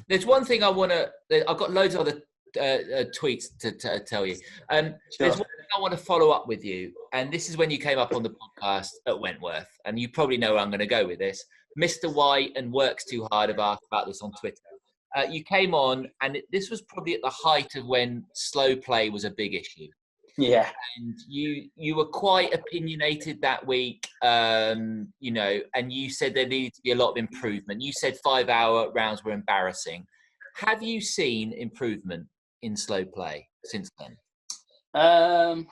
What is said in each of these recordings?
There's one thing I've got loads of other tweets to tell you. Sure. There's one thing I want to follow up with you, and this is when you came up on the podcast at Wentworth, and you probably know where I'm going to go with this. Mr. White and Works Too Hard have asked about this on Twitter. You came on, and this was probably at the height of when slow play was a big issue. Yeah. And you were quite opinionated that week, and you said there needed to be a lot of improvement. You said 5-hour rounds were embarrassing. Have you seen improvement in slow play since then? No.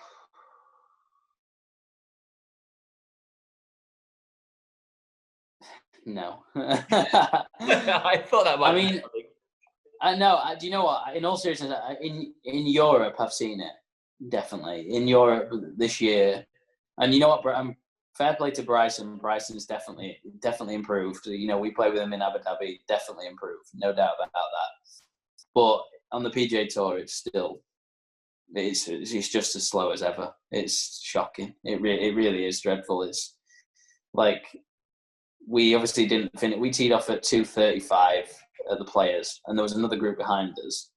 I thought that might be something. I know. Do you know what? In all seriousness, in Europe, I've seen it. Definitely. In Europe this year. And you know what? Fair play to Bryson. Bryson's definitely improved. We play with him in Abu Dhabi. Definitely improved. No doubt about that. But on the PGA Tour, it's just as slow as ever. It's shocking. It really is dreadful. It's like we obviously didn't finish. We teed off at 2:35 at the Players, and there was another group behind us,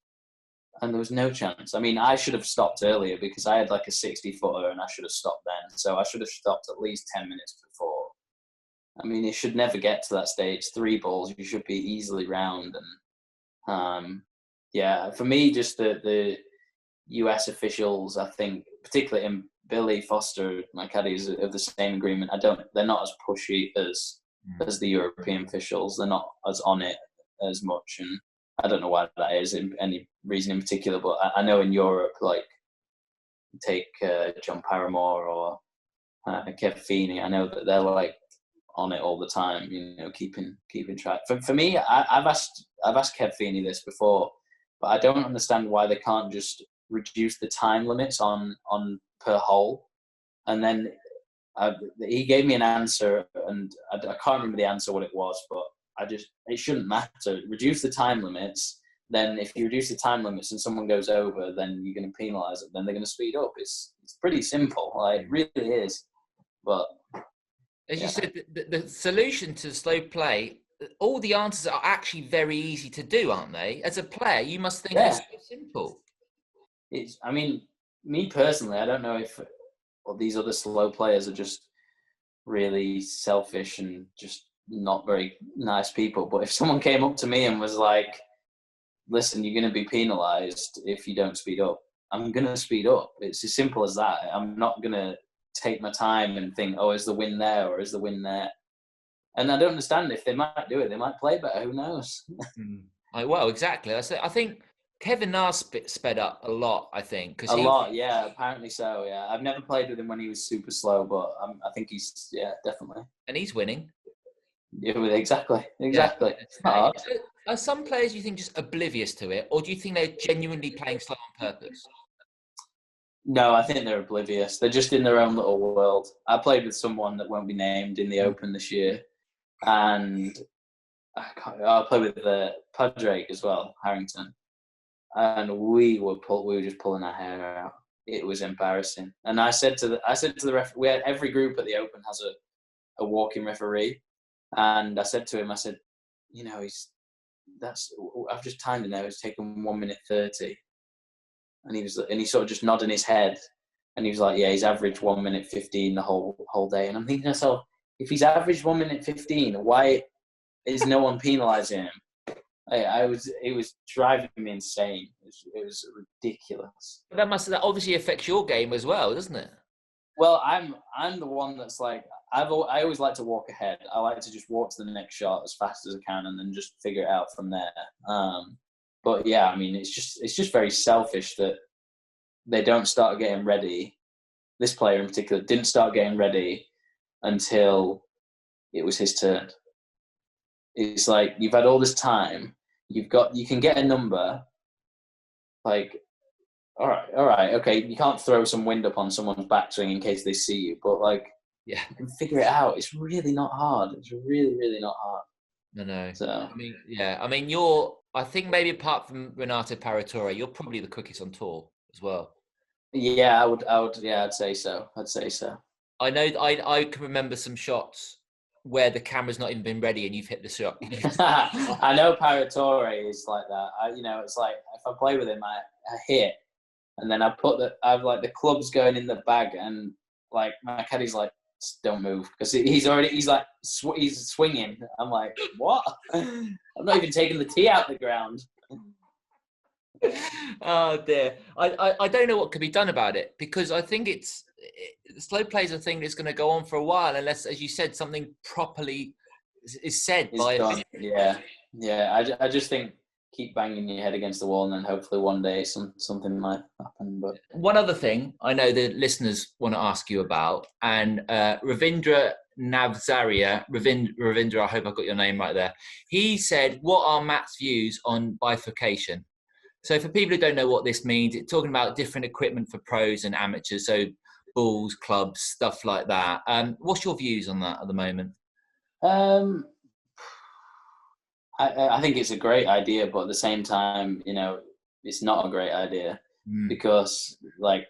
and there was no chance. I mean, I should have stopped earlier because I had like a 60-footer, and I should have stopped then. So I should have stopped at least 10 minutes before. I mean, it should never get to that stage. 3 balls, you should be easily round. And for me, just the US officials, I think, particularly in Billy Foster, my caddy, is of the same agreement. They're not as pushy as the European officials. They're not as on it as much, and I don't know why that is, in any reason in particular. But I know in Europe, like take John Paramore or Kev Feeney, I know that they're like on it all the time. Keeping track. For me, I've asked Kev Feeney this before, but I don't understand why they can't just reduce the time limits on per hole. And then he gave me an answer, and I can't remember the answer what it was, but it shouldn't matter. Reduce the time limits. Then if you reduce the time limits and someone goes over, then you're going to penalise it. Then they're going to speed up. It's pretty simple. Like, it really is. But as you said, the solution to slow play, all the answers are actually very easy to do, aren't they? As a player, you must think it's so simple. I mean, me personally, I don't know if these other slow players are just really selfish and just not very nice people. But if someone came up to me and was like, listen, you're going to be penalised if you don't speed up, I'm going to speed up. It's as simple as that. I'm not going to take my time and think, oh, is the win there or is the win there? And I don't understand. If they might do it, they might play better. Who knows? Well, exactly. I think Kevin Na sped up a lot, I think. Yeah, apparently so, yeah. I've never played with him when he was super slow, but I think he's, definitely. And he's winning. Yeah, exactly. Yeah. It's not hard. Are some players, you think, just oblivious to it, or do you think they're genuinely playing slow on purpose? No, I think they're oblivious. They're just in their own little world. I played with someone that won't be named in the Open this year, and I played with Padraig as well, Harrington, and we were just pulling our hair out. It was embarrassing. And I said to the ref, we had every group at the Open has a walking referee, and I said to him, I've just timed it now. It's taken 1:30. And he sort of just nodding his head, and he was like, "Yeah, he's averaged 1:15 the whole day." And I'm thinking to myself, if he's averaged 1:15, why is no one penalising him? It was driving me insane. It was ridiculous. But that obviously affects your game as well, doesn't it? Well, I'm the one that's like, I always like to walk ahead. I like to just walk to the next shot as fast as I can, and then just figure it out from there. But yeah, I mean, it's just very selfish that they don't start getting ready. This player in particular didn't start getting ready until it was his turn. It's like, you've had all this time. You can get a number. Like, all right, okay. You can't throw some wind up on someone's backswing in case they see you, but like, you can figure it out. It's really not hard. It's really, really not hard. No. So I think maybe apart from Renato Paratore, you're probably the quickest on tour as well. Yeah, I would. Yeah, I'd say so. I know. I can remember some shots where the camera's not even been ready and you've hit the shot. I know Paratore is like that. It's like if I play with him, I hit, and then I've like the club's going in the bag, and like my caddy's like, don't move, because he's swinging. I'm like, what? I'm not even taking the tee out the ground. Oh dear, I don't know what could be done about it, because I think slow play is a thing that's going to go on for a while, unless, as you said, something properly is said by. Yeah. I just think keep banging your head against the wall, and then hopefully one day something might happen. But one other thing I know the listeners want to ask you about, and Ravindra Navzaria, Ravindra, I hope I got your name right there. He said, "What are Matt's views on bifurcation?" So for people who don't know what this means, it's talking about different equipment for pros and amateurs. So balls, clubs, stuff like that. What's your views on that at the moment? I think it's a great idea, but at the same time, it's not a great idea because, like,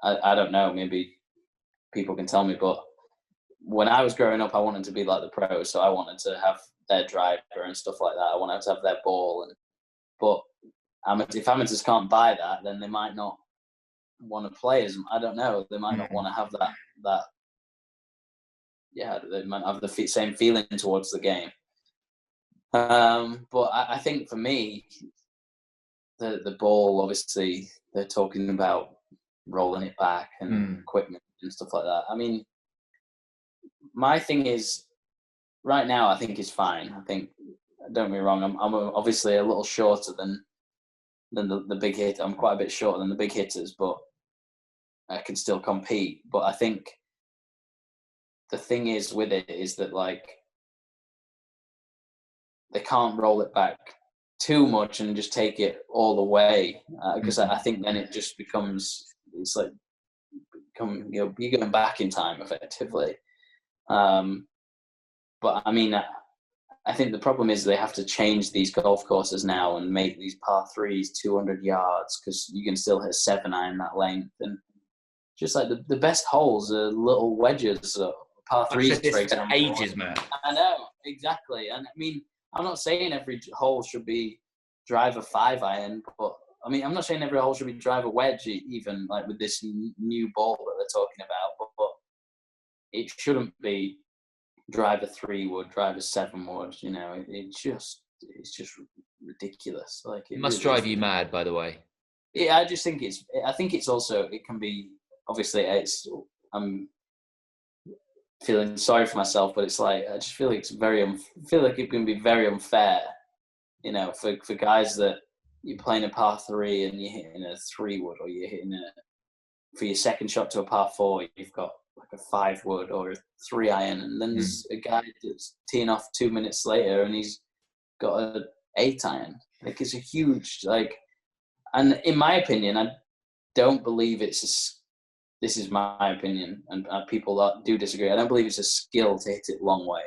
I don't know, maybe people can tell me, but when I was growing up, I wanted to be like the pros, so I wanted to have their driver and stuff like that. I wanted to have their ball, but if amateurs can't buy that, then they might not want to play as. I don't know. They might not want to have that. Yeah, they might have the same feeling towards the game. But I think for me, the ball, obviously, they're talking about rolling it back and equipment and stuff like that. I mean, my thing is, right now, I think is fine. I think, don't get me wrong, I'm obviously a little shorter than the big hit. I'm quite a bit shorter than the big hitters, but I can still compete. But I think the thing is with it is that, like, they can't roll it back too much and just take it all the way, because I think then it just becomes, it's like you're going back in time effectively. But I mean, I think the problem is they have to change these golf courses now and make these par threes 200 yards, because you can still hit 7-iron that length, and just like the best holes are little wedges, par threes, for example. Ages, man. I know, exactly. And I mean, I'm not saying every hole should be driver 5-iron, but I mean, I'm not saying every hole should be driver wedge, even like with this new ball that they're talking about, but it shouldn't be driver 3 wood, driver 7 wood. It's just ridiculous. Like, it must drive you mad, by the way. Yeah, I just think I think it's also, it can be, obviously, I'm feeling sorry for myself, but it's like, I just feel like feel like it can be very unfair, for guys that you're playing a par 3 and you're hitting a 3 wood, or you're hitting for your second shot to a par 4, you've got like a 5 wood or a 3-iron, and then there's a guy that's teeing off 2 minutes later and he's got a 8-iron. Like, it's a huge, like, and in my opinion, I don't believe this is my opinion, and people that do disagree, I don't believe it's a skill to hit it long way.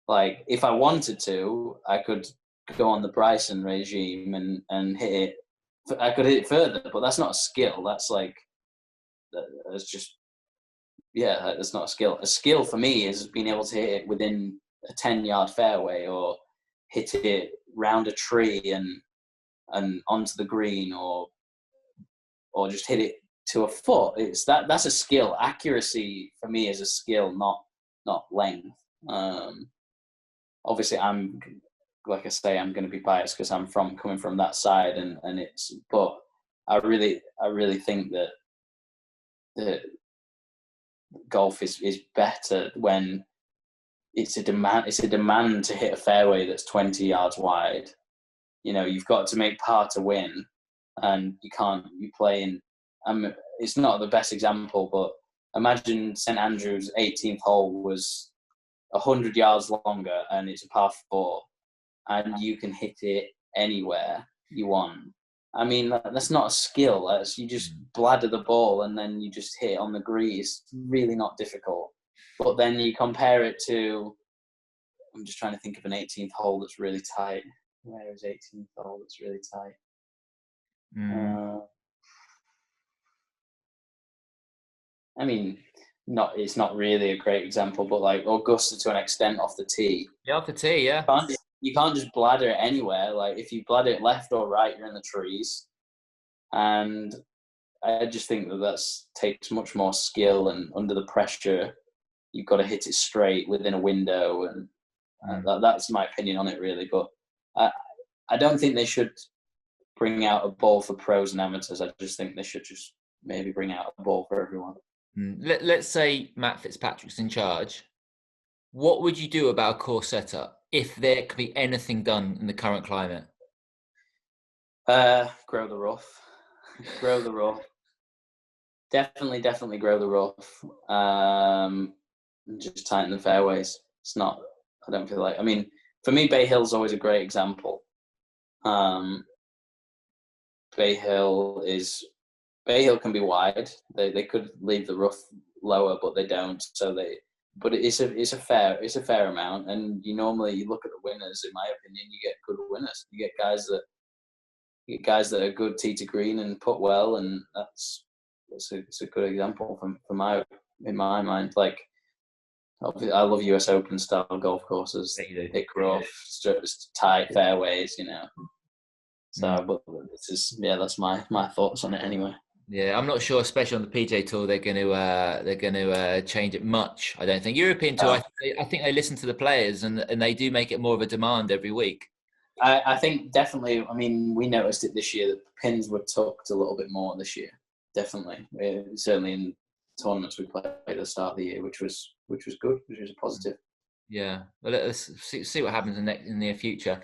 Like, if I wanted to, I could go on the Bryson regime and hit it. I could hit it further, but that's not a skill. That's like, that's just, yeah, that's not a skill. A skill for me is being able to hit it within a 10-yard fairway, or hit it round a tree and onto the green, or just hit it to a foot. That's a skill. Accuracy for me is a skill, not length. Obviously, I'm, like I say, I'm going to be biased because I'm coming from that side, and it's. But I really think that the golf is better when it's a demand to hit a fairway that's 20 yards wide. You've got to make par to win, and you can't be playing. It's not the best example, but imagine St Andrews' 18th hole was 100 yards longer and it's a par 4, and you can hit it anywhere you want. I mean, that's not a skill. You just bladder the ball and then you just hit it on the green. It's really not difficult. But then you compare it to, I'm just trying to think of an 18th hole that's really tight. Where is 18th hole that's really tight? I mean, it's not really a great example, but like Augusta to an extent off the tee. Yeah, off the tee, yeah. You can't just bladder it anywhere. Like if you bladder it left or right, you're in the trees. And I just think that takes much more skill, and under the pressure, you've got to hit it straight within a window, and that's my opinion on it, really. But I don't think they should bring out a ball for pros and amateurs. I just think they should just maybe bring out a ball for everyone. Let's say Matt Fitzpatrick's in charge. What would you do about a course setup if there could be anything done in the current climate? Grow the rough. Grow the rough. Definitely grow the rough. And just tighten the fairways. It's not. I don't feel like. I mean, for me, Bay Hill's always a great example. Bay Hill can be wide. They could leave the rough lower, but they don't. But it's a fair amount. And you look at the winners. In my opinion, you get good winners. You get guys that are good tee to green and putt well, and it's a good example in my mind. Like, I love US Open style golf courses. Thick rough, just tight fairways, So, but that's my thoughts on it anyway. Yeah, I'm not sure, especially on the PGA Tour, they're going to change it much. I don't think European Tour. I think they listen to the players, and they do make it more of a demand every week. I think definitely. I mean, we noticed it this year that pins were tucked a little bit more this year. Definitely, certainly in tournaments we played at the start of the year, which was good, which was a positive. Yeah, well, let's see what happens in the near future.